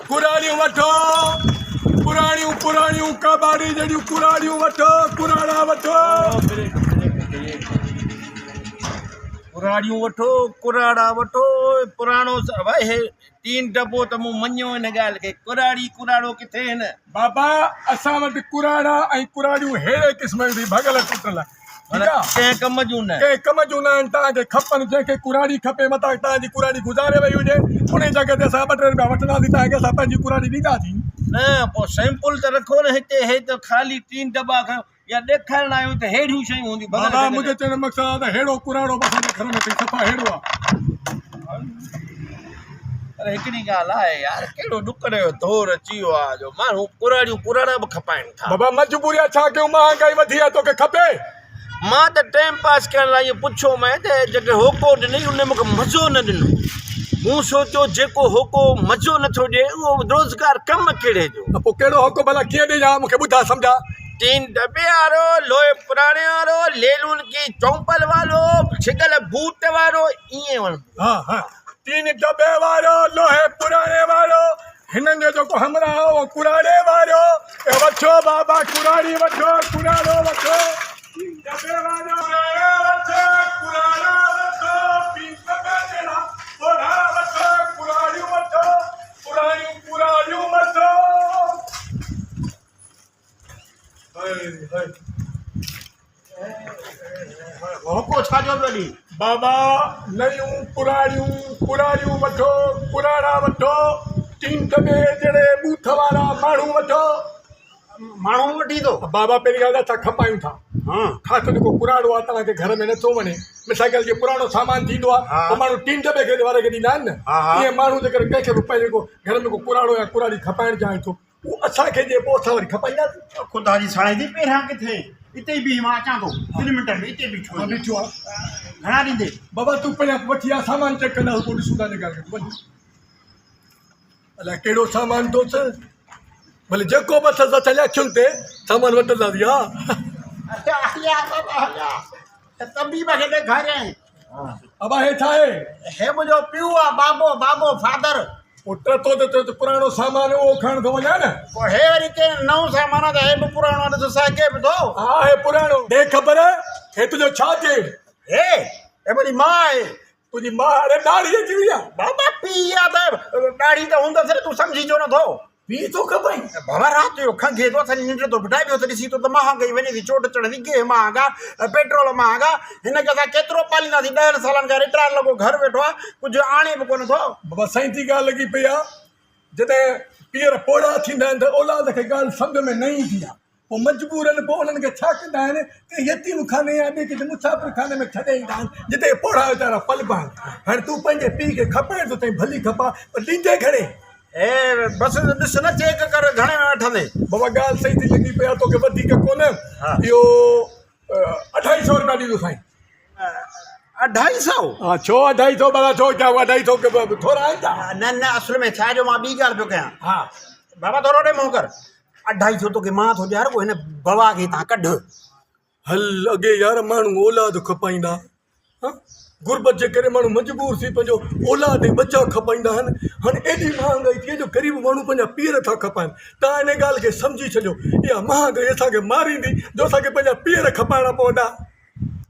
कुराड़ियूं वठो पुराणियूं पुराणियूं कबाड़ी जहिड़ियूं कुराड़ियूं वठो कुराड़ा वठो कुराड़ियूं वठो कुराड़ा वठो पुराणो भाई हे 3 दॿो त मूं मञियो हिन ॻाल्हि खे कुराड़ी कुराड़ो किथे हिन बाबा असां वटि कुराड़ा ऐं कुराड़ियूं अहिड़े क़िस्म जी भगल टुटल ठीकु आहे कंहिं कम जूं न कंहिं कम जूं न आहिनि तव्हांखे खपनि जंहिंखे कुराड़ी खपे मथां तव्हांजी कुराड़ी गुज़ारे वई हुजे उन जॻह ते असां 2 टे रुपया वठंदासीं तव्हांखे असां पंहिंजी कुराड़ी ॾींदासीं न पोइ सैंपल त रखो न हिते हे त ख़ाली 3 दॿा खयो या ॾेखारण आहियूं त हेड़ियूं शयूं हूंदियूं बाबा मुंहिंजे चवण जो मक़सदु आहे त अहिड़ो कुराड़ो असांजे घर में अथई सफ़ा अहिड़ो आहे पर हिकिड़ी ॻाल्हि आहे यार कहिड़ो ॾुकड़ जो दौर अची वियो आहे जो माण्हू कुराड़ियूं कुराड़ा बि खपाइनि था बाबा मजबूरी आहे छा कयूं महांगाई वधी आहे तोखे खपे मां त टाइम पास करण लाइ इहो पुछो मैं त जेके होको ॾिनई उन मूंखे मज़ो न ॾिनो मूं सोचियो जेको होको मज़ो नथो ॾिए उहो रोज़गार कमु कहिड़े जो पोइ कहिड़ो हक़ भला कीअं ॾिजां मूंखे ॿुधा सम्झा 3 दॿे वारो लोहे पुराणे वारो लेलुन की चौंपल वारो छिगल बूट वारो ईअं वणंदो हाँ हाँ 3 दॿे वारो लोहे पुराणे वारो हिननि जो जेको हमरा उहो कुराड़े वारो वठो बाबा कुराड़ी वठो कुराड़ो वठो 3 दॿे वारो कुराड़ो वठो कुराड़ो वठो 3 दॿे जहिड़ा ओढ़ा वठो कुराड़ियूं वठो पुराणियूं कुराड़ियूं वठो होको छा जो पियो ॾी बाबा नयूं कुराड़ियूं वठो कुराड़ा वठो 3 दॿे जहिड़े बूथ वारा माण्हू वठो माण्हू वठी थो बाबा पहिरीं ॻाल्हि असां खपायूं था हाँ ख़ासि जेको कुराड़ो आहे तव्हांखे घर में नथो वञे मिसाल जीअं पुराणो सामान थींदो आहे हाँ। त माण्हू 3 दॿे खे वारे खे ॾींदा आहिनि न हाँ, हाँ। ईअं माण्हू जे करे कंहिंखे बि पंहिंजे घर में को कुराड़ो या कुराड़ी खपाइण चाहे थो उहो असांखे ॾिए पोइ असां वरी खपाईंदासीं खुदा जी साईं थी पहिरियां किथे हिते बि मां अचां थो 3 मिंट में हिते बि छो ॾिठो आहे घणा ॾींदे बाबा तूं पहिरियां वठी आ सामान चेक कंदासीं पोइ ॾिसूं था जेका वञ अलाए कहिड़ो सामान अथोसि भले जेको बि अथसि असांजे अखियुनि ते सामान वठंदासीं हा तबीब खे ॾेखारियईं अबा हे छा आहे हे मुंहिंजो पीउ आहे बाबो फादर पुट तो त पुराणो सामान उहो खणण थो वञा न पोइ हे वरी कंहिं नओं सामान आहे त हे बि पुराणो आहे ॾिसो साॻे बि थो हा हे पुराणो ॾे ख़बर हे तुंहिंजो छा थिए हे मुंहिंजी माउ आहे तुंहिंजी मां हाणे ॾाढ़ी अची वई आहे बाबा पीउ आहे त ॾाढी त हूंदसि तूं सम्झी छो नथो पी थो खपाई बाबा राति जो खंघे थो असांजी निंड थो बिठाए पियो त ॾिसी थो त महांगाई वञे थी चोट चढ़ंदी गेह महांगा पेट्रोल महांगा हिनखे असां केतिरो पालींदासीं 10 सालनि खां रिटायर लॻो घर वेठो आहे कुझु आणे बि कोन थो बाबा साईं जी ॻाल्हि लॻी पई आहे जॾहिं पीअर पोड़ा थींदा आहिनि त औलाद खे ॻाल्हि सम्झ में न ईंदी आहे पोइ मजबूर आहिनि पोइ उन्हनि खे छा कंदा आहिनि की यतीम खाने या ॿिए किथे मुसाफ़िर खाने में छॾे ईंदा आहिनि जिते पोड़ा वीचारा पलबा आहिनि हाणे तूं पंहिंजे पीउ खे खपाइण थो चई भली खपा पर ॾींदे घणे हे बसि ॾिस न चेक कर घणे में वठंदे बाबा ॻाल्हि सही थी लॻी पई आहे तोखे वधीक कोन इहो 250 रुपया ॾींदो साईं 250 हा छो 250 बाबा छो क्या 250 थोरा आहिनि छा न असुल में छा जो मां ॿी ॻाल्हि पियो कयां हा बाबा थोरो ॾे मों कर 250 तोखे मां थो ॾियार पोइ हिन बवा खे तव्हां कढ हल अॻे यार माण्हू औलाद खपाईंदा गुरबत जे करे माण्हू मजबूर थी पंहिंजो औलाद ऐं बचा खपाईंदा आहिनि हाणे एॾी महांगाई थी जो ग़रीब माण्हू पंहिंजा पीअर था खपाइनि तव्हां हिन ॻाल्हि खे सम्झी छॾियो इहा महांगाई असांखे मारींदी जो असांखे पंहिंजा पीअर खपाइणा पवंदा